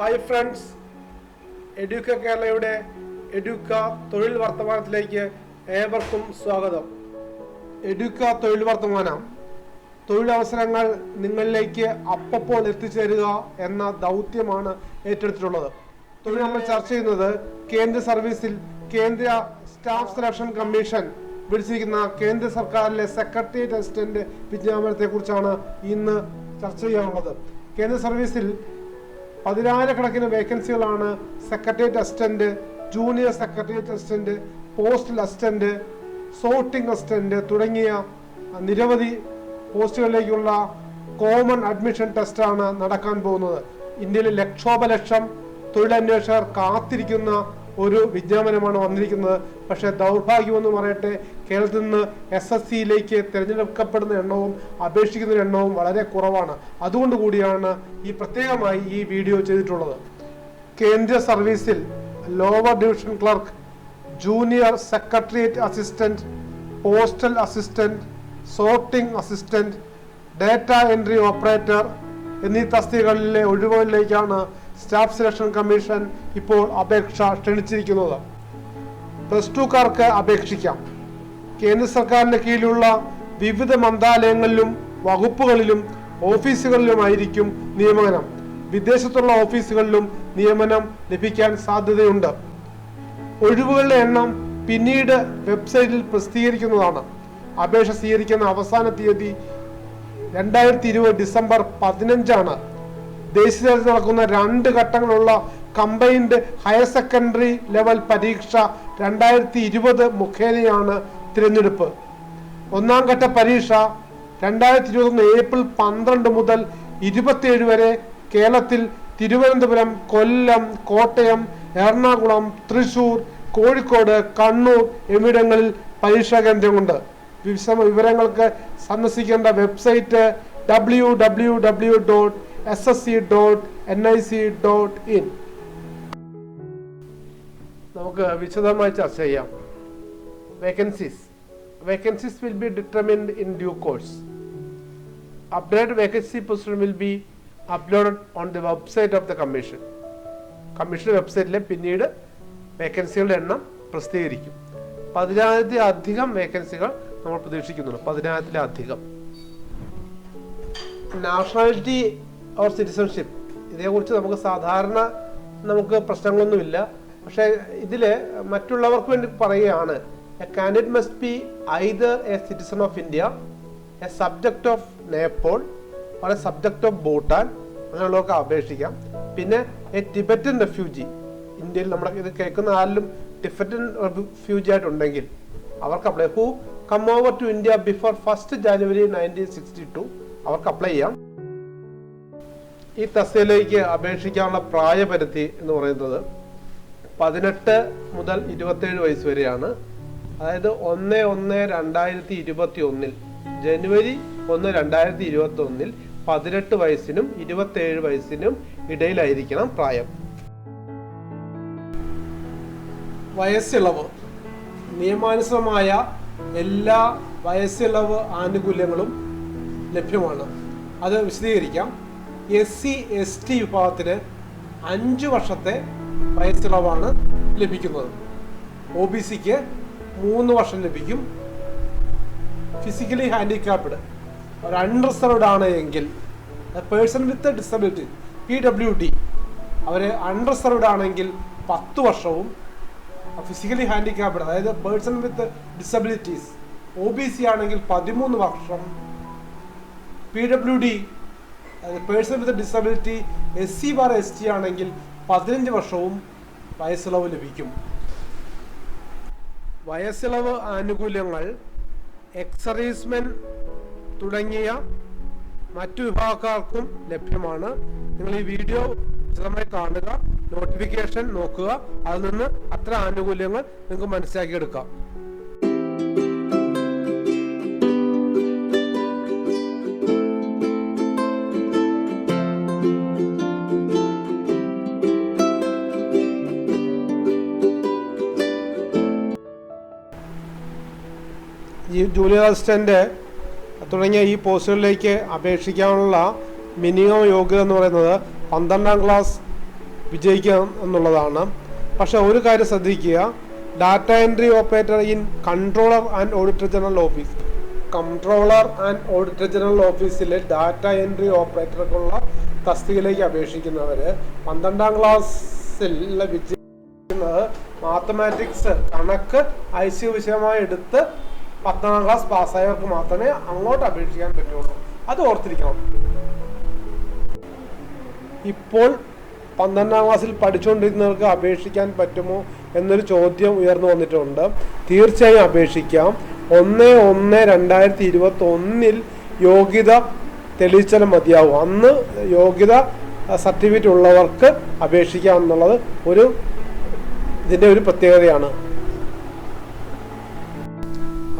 Hi friends, എഡ്യൂക്ക കേരളയുടെ എഡ്യൂക്ക തൊഴിൽ വർത്തമാനത്തിലേക്ക് ഏവർക്കും സ്വാഗതം. എഡ്യൂക്ക തൊഴിൽ വർത്തമാനം തൊഴിലവസരങ്ങൾ നിങ്ങളിലേക്ക് അപ്പോൾ എത്തിച്ചേരുക എന്ന ദൗത്യമാണ് ഏറ്റെടുത്തിട്ടുള്ളത്. തൊഴിൽ നമ്മൾ ചർച്ച ചെയ്യുന്നത് കേന്ദ്ര സർവീസിൽ കേന്ദ്ര സ്റ്റാഫ് സെലക്ഷൻ കമ്മീഷൻ വിളിച്ചിരിക്കുന്ന കേന്ദ്ര സർക്കാരിലെ സെക്രട്ടേറിയറ്റ് അസിസ്റ്റന്റ് വിജ്ഞാപനത്തെ കുറിച്ചാണ് ഇന്ന് ചർച്ച ചെയ്യാനുള്ളത്. കേന്ദ്ര സർവീസിൽ 10,000 വേക്കൻസികളാണ് secretariat assistant, junior secretariat assistant, postal assistant, sorting assistant തുടങ്ങിയ നിരവധി പോസ്റ്റുകളിലേക്കുള്ള കോമൺ അഡ്മിഷൻ ടെസ്റ്റാണ് നടക്കാൻ പോകുന്നത്. ഇന്ത്യയിലെ ലക്ഷോപലക്ഷം തൊഴിലന്വേഷകർ കാത്തിരിക്കുന്ന ഒരു വിജ്ഞാപനമാണ് വന്നിരിക്കുന്നത്. പക്ഷേ ദൗർഭാഗ്യമെന്ന് പറയട്ടെ, കേരളത്തിൽ നിന്ന് SSCയിലേക്ക് തിരഞ്ഞെടുക്കപ്പെടുന്ന എണ്ണവും അപേക്ഷിക്കുന്ന എണ്ണവും വളരെ കുറവാണ്. അതുകൊണ്ട് കൂടിയാണ് ഈ പ്രത്യേകമായി ഈ വീഡിയോ ചെയ്തിട്ടുള്ളത്. കേന്ദ്ര സർവീസിൽ lower division clerk, junior secretariat assistant, postal assistant, sorting assistant, data entry operator എന്നീ തസ്തികകളിലെ ഒഴിവുകളിലേക്കാണ് സ്റ്റാഫ് സെലക്ഷൻ കമ്മീഷൻ ഇപ്പോൾ അപേക്ഷ ക്ഷണിച്ചിരിക്കുന്നത്. +2കാർക്ക് അപേക്ഷിക്കാം. കേന്ദ്ര സർക്കാരിന്റെ കീഴിലുള്ള വിവിധ മന്ത്രാലയങ്ങളിലും വകുപ്പുകളിലും ഓഫീസുകളിലുമായിരിക്കും നിയമനം. വിദേശത്തുള്ള ഓഫീസുകളിലും നിയമനം ലഭിക്കാൻ സാധ്യതയുണ്ട്. ഒഴിവുകളുടെ എണ്ണം പിന്നീട് വെബ്സൈറ്റിൽ പ്രസിദ്ധീകരിക്കുന്നതാണ്. അപേക്ഷ സ്വീകരിക്കുന്ന അവസാന തീയതി 2020 ഡിസംബർ 15 ദേശീയ തലത്തിൽ നടക്കുന്ന 2 ഘട്ടങ്ങളുള്ള കമ്പൈൻഡ് ഹയർ സെക്കൻഡറി ലെവൽ പരീക്ഷ 2020 മുഖേനയാണ് തിരഞ്ഞെടുപ്പ്. 1ാം ഘട്ട പരീക്ഷ 2021 ഏപ്രിൽ 12 മുതൽ 27 വരെ കേരളത്തിൽ തിരുവനന്തപുരം, കൊല്ലം, കോട്ടയം, എറണാകുളം, തൃശൂർ, കോഴിക്കോട്, കണ്ണൂർ എന്നിവിടങ്ങളിൽ പരീക്ഷാ കേന്ദ്രമുണ്ട്. വിവരങ്ങൾക്ക് സന്ദർശിക്കേണ്ട വെബ്സൈറ്റ് www.ssc.nic.in. നമുക്ക് വിശദമായി ചർച്ച ചെയ്യാം. Vacancies will be determined in due course. Updated vacancy position will be uploaded on the website of the commission. Commission വെബ്സൈറ്റിലെ പിന്നീട് വേക്കൻസികളുടെ എണ്ണം പ്രസിദ്ധീകരിക്കും. 10,000-ലധികം വേക്കൻസികൾ നമ്മൾ പ്രതീക്ഷിക്കുന്നുണ്ട്. 10,000-ലധികം. നാഷണാലിറ്റി ഓർ സിറ്റിസൺഷിപ്പ്, ഇതേക്കുറിച്ച് നമുക്ക് പ്രശ്നങ്ങളൊന്നുമില്ല. പക്ഷേ ഇതിൽ മറ്റുള്ളവർക്ക് വേണ്ടി പറയുകയാണ്, A candidate must be either A citizen of India, A subject of Nepal or A subject of Bhutan, അങ്ങനെയുള്ളവർക്ക് അപേക്ഷിക്കാം. പിന്നെ എ ടിബറ്റൻ റെഫ്യൂജി, ഇന്ത്യയിൽ നമ്മുടെ ഇത് കേൾക്കുന്ന ആരിലും ടിബറ്റൻ റെഫ്യൂജി ആയിട്ടുണ്ടെങ്കിൽ അവർക്ക് apply. Who come over to India before 1 January 1962 അവർക്ക് അപ്ലൈ ചെയ്യാം. ഈ തസ്തികയിലേക്ക് അപേക്ഷിക്കാനുള്ള പ്രായപരിധി എന്ന് പറയുന്നത് 18 മുതൽ 27 വയസ്സ് വരെയാണ്. അതായത് 1/1/2021 ജനുവരി 1, 2021 18 വയസ്സിനും 27 വയസ്സിനും ഇടയിലായിരിക്കണം പ്രായം. വയസ്സിളവ്, നിയമാനുസൃതമായ എല്ലാ വയസ്സിളവ് ആനുകൂല്യങ്ങളും ലഭ്യമാണ്. അത് വിശദീകരിക്കാം. SC/ST വിഭാഗത്തിന് 5 വർഷത്തെ വയസ്സിളവാണ് ലഭിക്കുന്നത്. OBCക്ക് 3 വർഷം ലഭിക്കും. ഫിസിക്കലി ഹാൻഡിക്യാപ്ഡ് ഒരു അൺറിസർവ്ഡ് ആണ് എങ്കിൽ, പേഴ്സൺ വിത്ത് ഡിസബിലിറ്റി PWD അവർ അൺറിസർവ്ഡ് ആണെങ്കിൽ 10 വർഷവും, ഫിസിക്കലി ഹാൻഡിക്യാപ്ഡ് അതായത് പേഴ്സൺ വിത്ത് ഡിസബിലിറ്റീസ് OBC ആണെങ്കിൽ 13 വർഷം, PWD person with disability SC/ST ആണെങ്കിൽ 15 വർഷവും വയസ്സിളവ് ലഭിക്കും. വയസ്സിളവ് ആനുകൂല്യങ്ങൾ എക്സർവീസ്മെൻ തുടങ്ങിയ മറ്റു വിഭാഗക്കാർക്കും ലഭ്യമാണ്. നിങ്ങൾ ഈ വീഡിയോ വിശദമായി കാണുക, നോട്ടിഫിക്കേഷൻ നോക്കുക, അതിൽ നിന്ന് അത്ര ആനുകൂല്യങ്ങൾ നിങ്ങൾക്ക് മനസ്സിലാക്കിയെടുക്കാം. ഈ ജൂനിയർ അസിസ്റ്റന്റ് തുടങ്ങിയ ഈ പോസ്റ്റുകളിലേക്ക് അപേക്ഷിക്കാനുള്ള മിനിമം യോഗ്യത എന്ന് പറയുന്നത് 12ാം ക്ലാസ് വിജയിക്കാം എന്നുള്ളതാണ്. പക്ഷെ ഒരു കാര്യം ശ്രദ്ധിക്കുക, data entry operator in controller and auditor general office. Controller and auditor general ഓഫീസിലെ ഡാറ്റ എൻട്രി ഓപ്പറേറ്റർക്കുള്ള തസ്തികയിലേക്ക് അപേക്ഷിക്കുന്നവർ 12ാം ക്ലാസ്സിൽ വിജയിക്കുന്നത് മാത്തമാറ്റിക്സ് കണക്ക് ഐച്ഛിക വിഷയമായി എടുത്ത് 10ാം ക്ലാസ് പാസ്സായവർക്ക് മാത്രമേ അങ്ങോട്ട് അപേക്ഷിക്കാൻ പറ്റുള്ളൂ. അത് ഓർത്തിരിക്കണം. ഇപ്പോൾ 12ാം ക്ലാസ്സിൽ പഠിച്ചുകൊണ്ടിരുന്നവർക്ക് അപേക്ഷിക്കാൻ പറ്റുമോ എന്നൊരു ചോദ്യം ഉയർന്നു വന്നിട്ടുണ്ട്. തീർച്ചയായും അപേക്ഷിക്കാം. 1/1/2021 യോഗ്യത തെളിയിച്ചാലും മതിയാവും. അന്ന് യോഗ്യത സർട്ടിഫിക്കറ്റ് ഉള്ളവർക്ക് അപേക്ഷിക്കാം എന്നുള്ളത് ഇതിൻ്റെ ഒരു പ്രത്യേകതയാണ്.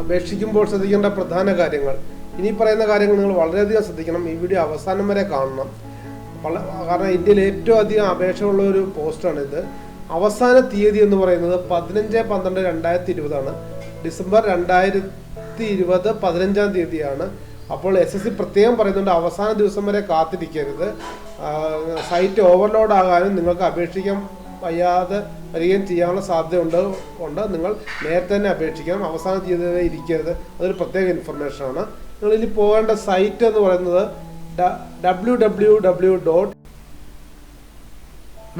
അപേക്ഷിക്കുമ്പോൾ ശ്രദ്ധിക്കേണ്ട പ്രധാന കാര്യങ്ങൾ. ഇനി പറയുന്ന കാര്യങ്ങൾ നിങ്ങൾ വളരെയധികം ശ്രദ്ധിക്കണം. ഈ വീഡിയോ അവസാനം വരെ കാണണം. കാരണം ഇന്ത്യയിൽ ഏറ്റവും അധികം അപേക്ഷയുള്ള ഒരു പോസ്റ്റാണിത്. അവസാന തീയതി എന്ന് പറയുന്നത് 15/12/2020 ഡിസംബർ 2020 15ാം തീയതിയാണ്. അപ്പോൾ SSC പ്രത്യേകം പറയുന്നുണ്ട് അവസാന ദിവസം വരെ കാത്തിരിക്കരുത്. സൈറ്റ് ഓവർലോഡ് ആകാനും നിങ്ങൾക്ക് അപേക്ഷിക്കാൻ വയ്യാതെ വരികയും ചെയ്യാനുള്ള സാധ്യത കൊണ്ട് നിങ്ങൾ നേരത്തെ തന്നെ അപേക്ഷിക്കണം. അവസാന തീയതി വരെ ഇരിക്കരുത്. അതൊരു പ്രത്യേക ഇൻഫർമേഷനാണ്. നിങ്ങൾ ഇനി പോകേണ്ട സൈറ്റ് എന്ന് പറയുന്നത് www.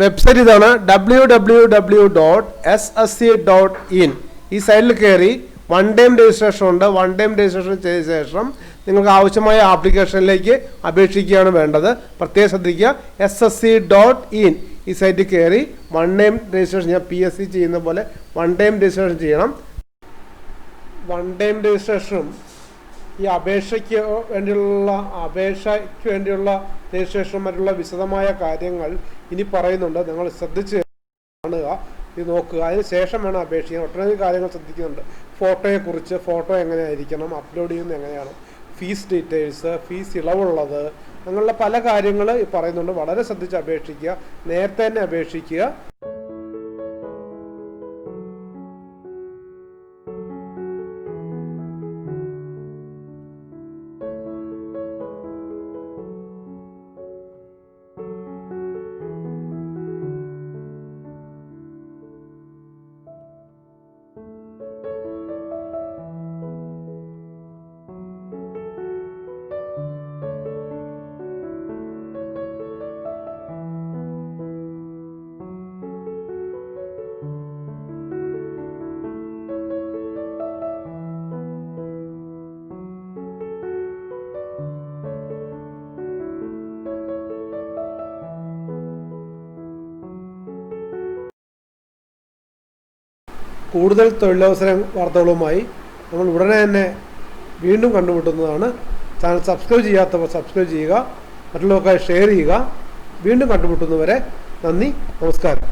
വെബ്സൈറ്റ് ഇതാണ് www.ssc.in. ഈ സൈറ്റിൽ കയറി 1 ടൈം രജിസ്ട്രേഷൻ ഉണ്ട്. 1 ടൈം രജിസ്ട്രേഷൻ ചെയ്ത ശേഷം നിങ്ങൾക്ക് ആവശ്യമായ ആപ്ലിക്കേഷനിലേക്ക് അപേക്ഷിക്കുകയാണ് വേണ്ടത്. പ്രത്യേകം ശ്രദ്ധിക്കുക, ssc.in ഈ സൈറ്റിൽ കയറി 1 ടൈം രജിസ്ട്രേഷൻ ചെയ്യാം. PSC ചെയ്യുന്ന പോലെ 1 ടൈം രജിസ്ട്രേഷൻ ചെയ്യണം. 1 ടൈം രജിസ്ട്രേഷനും ഈ അപേക്ഷയ്ക്ക് വേണ്ടിയുള്ള രജിസ്ട്രേഷനും മറ്റുള്ള വിശദമായ കാര്യങ്ങൾ ഇനി പറയുന്നുണ്ട്. നിങ്ങൾ ശ്രദ്ധിച്ച് കാണുക, ഇത് നോക്കുക. അതിന് ശേഷം വേണം അപേക്ഷിക്കാൻ. ഒട്ടനവധി കാര്യങ്ങൾ ശ്രദ്ധിക്കുന്നുണ്ട്. ഫോട്ടോയെക്കുറിച്ച്, ഫോട്ടോ എങ്ങനെയായിരിക്കണം, അപ്ലോഡ് ചെയ്യുന്നത് എങ്ങനെയാണ്, ഫീസ് ഡീറ്റെയിൽസ്, ഫീസ് ഇളവുള്ളത്, അങ്ങനെയുള്ള പല കാര്യങ്ങൾ പറയുന്നുണ്ട്. വളരെ ശ്രദ്ധിച്ച് അപേക്ഷിക്കുക. നേരത്തെ തന്നെ അപേക്ഷിക്കുക. കൂടുതൽ തൊഴിലവസര വാർത്തകളുമായി നമ്മൾ ഉടനെ തന്നെ വീണ്ടും കണ്ടുമുട്ടുന്നതാണ്. ചാനൽ സബ്സ്ക്രൈബ് ചെയ്യാത്തവർ സബ്സ്ക്രൈബ് ചെയ്യുക, മറ്റുള്ളവർക്കായി ഷെയർ ചെയ്യുക. വീണ്ടും കണ്ടുമുട്ടുന്നവരെ നന്ദി, നമസ്കാരം.